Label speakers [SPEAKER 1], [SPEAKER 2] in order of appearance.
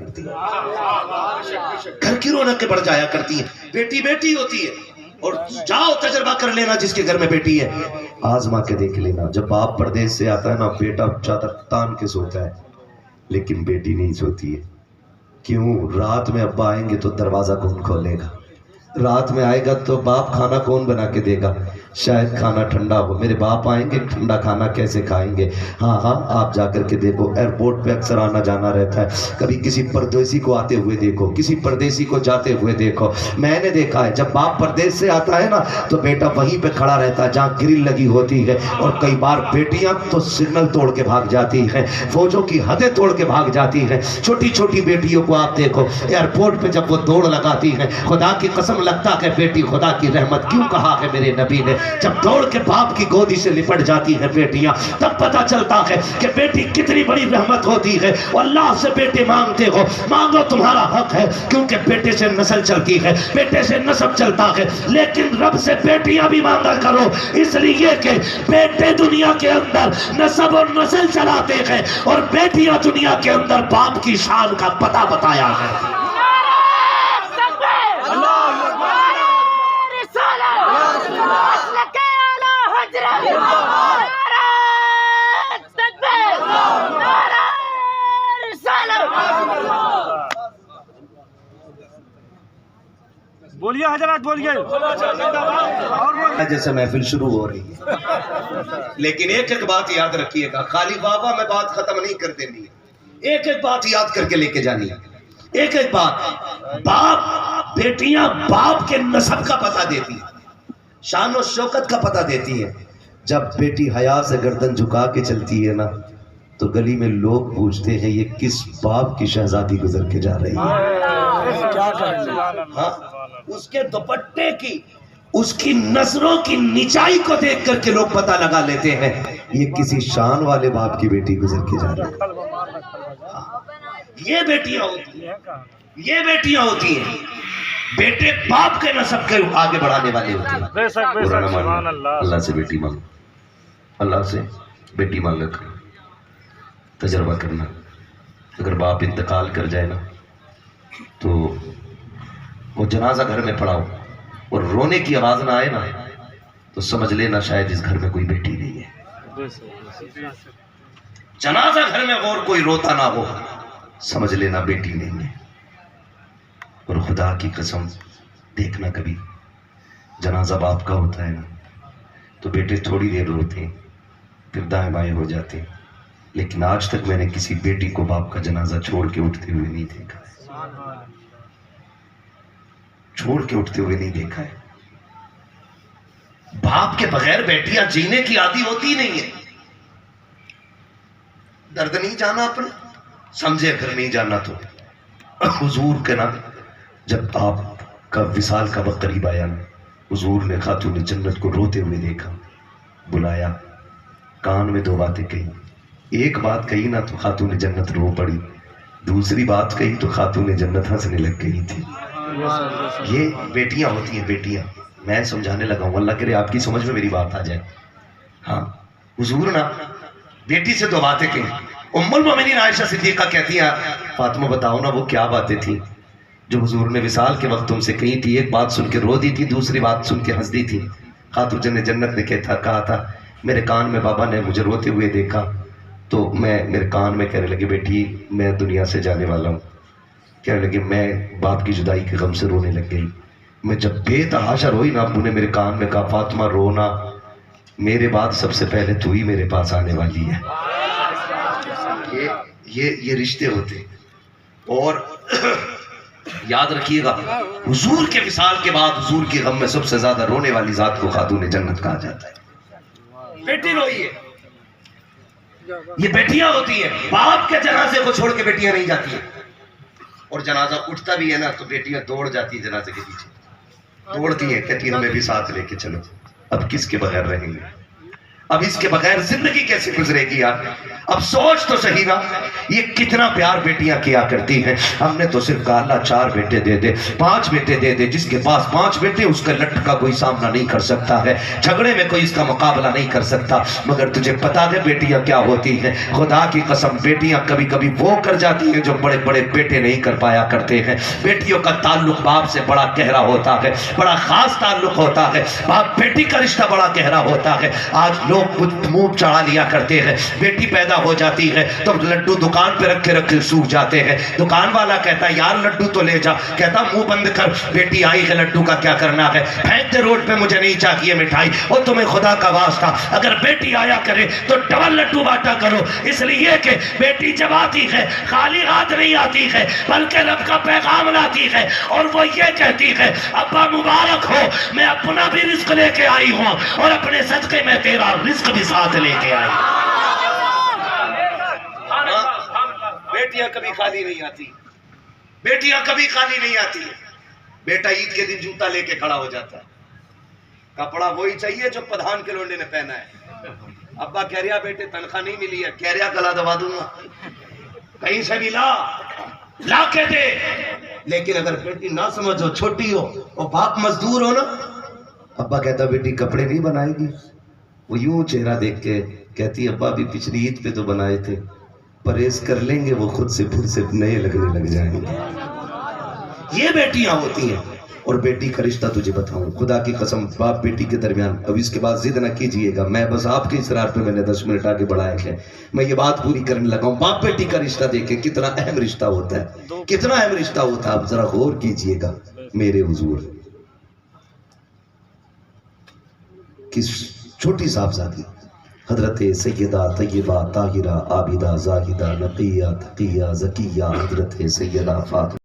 [SPEAKER 1] کرتی ہیں، گھر کی رونقیں بڑھ جایا کرتی ہیں. بیٹی بیٹی ہوتی ہے. اور جاؤ تجربہ کر لینا جس کے گھر میں بیٹی ہے، آزما کے دیکھ لینا. جب باپ پردیس سے آتا ہے نا، بیٹا چادر تان کے سوتا ہے لیکن بیٹی نہیں سوتی ہے. کیوں؟ رات میں ابا آئیں گے تو دروازہ کون کھولے گا؟ رات میں آئے گا تو باپ کھانا کون بنا کے دے گا؟ شاید کھانا ٹھنڈا ہو. میرے باپ آئیں گے، ٹھنڈا کھانا کیسے کھائیں گے؟ ہاں آپ جا کر کے دیکھو، ایئرپورٹ پہ اکثر آنا جانا رہتا ہے. کبھی کسی پردیسی کو آتے ہوئے دیکھو، کسی پردیسی کو جاتے ہوئے دیکھو. میں نے دیکھا ہے جب باپ پردیس سے آتا ہے نا تو بیٹا وہیں پہ کھڑا رہتا ہے جہاں گرل لگی ہوتی ہے. اور کئی بار بیٹیاں تو سگنل توڑ کے بھاگ جاتی ہیں، فوجوں کی حدیں توڑ کے بھاگ جاتی ہیں. چھوٹی چھوٹی بیٹیوں کو آپ دیکھو ایئرپورٹ پہ جب وہ دوڑ لگاتی ہیں، خدا کی قسم لگتا ہے بیٹی خدا کی رحمت. کیوں کہا ہے میرے نبی نے؟ جب دوڑ کے باپ کی گودی سے لپٹ جاتی ہیں بیٹیاں، تب پتا چلتا ہے کہ بیٹی کتنی بڑی رحمت ہوتی ہے. اور اللہ سے بیٹے مانگتے ہو، مانگو، تمہارا حق ہے، کیونکہ بیٹے سے نسل چلتی ہے، بیٹے سے نسب چلتا ہے. لیکن رب سے بیٹیاں بھی مانگا کرو، اس لیے کہ بیٹے دنیا کے اندر نسب اور نسل چلاتے ہیں اور بیٹیاں دنیا کے اندر باپ کی شان کا پتہ بتایا ہے.
[SPEAKER 2] بولیے حضرات، بولیے.
[SPEAKER 1] جیسے محفل شروع ہو رہی ہے، لیکن ایک ایک بات یاد رکھیے گا. خالی بابا میں بات ختم نہیں کر دینی ہے، ایک ایک بات یاد کر کے لے کے جانی ہے. ایک ایک بات. باپ، بیٹیاں باپ کے نسب کا پتہ دیتی ہیں، شان و شوکت کا پتہ دیتی ہیں. جب بیٹی حیا سے گردن جھکا کے چلتی ہے نا تو گلی میں لوگ پوچھتے ہیں یہ کس باپ کی شہزادی گزر کے جا رہی ہے. ہاں، اس کے دوپٹے کی، اس کی نظروں کی نچائی کو دیکھ کر کے لوگ پتہ لگا لیتے ہیں یہ کسی شان والے باپ کی بیٹی گزر کے جا رہی ہے. یہ بیٹیاں ہوتی ہیں، یہ بیٹیاں ہوتی ہیں. بیٹے باپ کے نسب کے آگے بڑھانے والے ہوتے ہیں.
[SPEAKER 2] بے شک، بے شک، سبحان اللہ.
[SPEAKER 1] اللہ سے بیٹی مانگو، اللہ سے بیٹی مانگا کرو. تجربہ کرنا، اگر باپ انتقال کر جائے نا تو وہ جنازہ گھر میں پڑا ہو اور رونے کی آواز نہ آئے نا تو سمجھ لینا شاید اس گھر میں کوئی بیٹی نہیں ہے. جنازہ گھر میں اور کوئی روتا نہ ہو، سمجھ لینا بیٹی نہیں ہے. اور خدا کی قسم دیکھنا، کبھی جنازہ باپ کا ہوتا ہے نا تو بیٹے تھوڑی دیر روتے ہیں پھر دائیں بائیں ہو جاتے ہیں. لیکن آج تک میں نے کسی بیٹی کو باپ کا جنازہ چھوڑ کے اٹھتے ہوئے نہیں دیکھا ہے، چھوڑ کے اٹھتے ہوئے نہیں دیکھا ہے. باپ کے بغیر بیٹیاں جینے کی عادی ہوتی نہیں ہے. درد نہیں جانا اپنا، سمجھے اگر نہیں جانا تو. حضور کے نا جب آپ کا وصال کا وقت قریب آیا نا، حضور نے خاتون جنت کو روتے ہوئے دیکھا، بلایا، کان میں دو باتیں کہی. ایک بات کہی نا تو خاتون جنت رو پڑی، دوسری بات کہی تو خاتون جنت ہنسنے لگ گئی تھی. یہ بیٹیاں ہوتی ہیں، بیٹیاں. میں سمجھانے لگا ہوں، اللہ کرے آپ کی سمجھ میں میری بات آ جائے. ہاں، حضور نا بیٹی سے دو باتیں کہیں. ام المومنین عائشہ صدیقہ کہتی ہیں فاطمہ بتاؤ نا وہ کیا باتیں تھیں جو حضور نے وصال کے وقت تم سے کہی تھی. ایک بات سن کے رو دی تھی، دوسری بات سن کے ہنس دی تھی. خاتون جنت نے کہا تھا میرے کان میں بابا نے مجھے روتے ہوئے دیکھا تو میرے کان میں کہنے لگے بیٹی میں دنیا سے جانے والا ہوں. کہنے لگے میں باپ کی جدائی کے غم سے رونے لگ گئی. میں جب بے تحاشا روئی نا، ابو نے میرے کان میں کہا فاطمہ رونا، میرے بعد سب سے پہلے تو ہی میرے پاس آنے والی ہے. یہ رشتے ہوتے. اور یاد رکھیے گا حضور کے وصال کے بعد حضور کے غم میں سب سے زیادہ رونے والی ذات کو خاتون جنت کہا جاتا ہے. بیٹی روئی ہے. یہ بیٹیاں ہوتی ہیں. باپ کے جنازے کو چھوڑ کے بیٹیاں نہیں جاتی ہیں. اور جنازہ اٹھتا بھی ہے نا تو بیٹیاں دوڑ جاتی ہیں جنازے کے پیچھے، دوڑتی ہیں، کہتی ہیں ہمیں بھی ساتھ لے کے چلو، اب کس کے بغیر رہیں گے. اب اس کے بغیر زندگی کیسے گزرے گی یار؟ اب سوچ تو صحیح نا، یہ کتنا پیار بیٹیاں کیا کرتی ہیں. ہم نے تو صرف کہا اللہ 4 بیٹے دے دے، 5 بیٹے دے دے. جس کے پاس 5 بیٹے اس کا لٹ کا کوئی سامنا نہیں کر سکتا ہے، جھگڑے میں کوئی اس کا مقابلہ نہیں کر سکتا. مگر تجھے پتا ہے بیٹیاں کیا ہوتی ہیں؟ خدا کی قسم بیٹیاں کبھی کبھی وہ کر جاتی ہیں جو بڑے بڑے بیٹے نہیں کر پایا کرتے ہیں. بیٹیوں کا تعلق باپ سے بڑا گہرا ہوتا ہے، بڑا خاص تعلق ہوتا ہے. باپ بیٹی کا رشتہ بڑا گہرا ہوتا ہے. آج لوگ کچھ منہ چڑھا لیا کرتے ہیں. بیٹی پیدا ہو جاتی ہے تو لڈو دکان پہ رکھے رکھے سوکھ جاتے ہیں. دکان والا کہتا ہے یار لڈو تو لے جا، کہتا منہ بند کر، بیٹی آئی ہے لڈو کا کیا کرنا ہے، پھینک دے روڈ پہ، مجھے نہیں چاہیے مٹھائی. اور تمہیں خدا کا واسطہ اگر بیٹی آیا کرے تو ڈبل لڈو بانٹا کرو، اس لیے کہ بیٹی جب آتی ہے خالی ہاتھ نہیں آتی ہے بلکہ رب کا پیغام لاتی ہے. اور وہ یہ کہتی ہے ابا مبارک ہو، میں اپنا بھی رزق لے کے آئی ہوں اور اپنے صدقے میں تیرا رزق بھی ساتھ لے کے آئی. بیٹیاں کبھی خالی نہیں آتی، بیٹیاں کبھی خالی نہیں آتی. بیٹا عید کے دن جوتا لے کے کھڑا ہو جاتا ہے، کپڑا وہی چاہیے جو پدھان کے لونڈے نے پہنا ہے. ابا کہہ رہا بیٹے تنخواہ نہیں ملی ہے، کہہ رہا گلا دبا دوں گا، کہیں سے بھی لا کے دے. لیکن اگر بیٹی نہ سمجھو، چھوٹی ہو اور باپ مزدور ہو نا، ابا کہتا بیٹی کپڑے نہیں بنائے گی، وہ یوں چہرہ دیکھ کے کہتی ابا بھی پچھلی عید پہ تو بنائے تھے، پرہیز کر لیں گے وہ خود سے پھر سے نئے لگنے لگ جائیں گے. یہ بیٹیاں ہوتی ہیں. اور بیٹی کا رشتہ تجھے بتاؤں خدا کی قسم، باپ بیٹی کے درمیان، اب اس کے بعد ضد نہ کیجئے گا، میں بس آپ کے اصرار پہ میں نے 10 منٹ آگے بڑھایا ہے، میں یہ بات پوری کرنے لگا ہوں. باپ بیٹی کا رشتہ دیکھیں کتنا اہم رشتہ ہوتا ہے، کتنا اہم رشتہ ہوتا ہے. آپ ذرا غور کیجئے گا میرے حضور، کس چھوٹی صاحبزادی حضرت سیدہ طیبہ طاہرہ عابدہ زاہدہ نقیہ تقیہ زکیہ حضرت سیدہ فاطمہ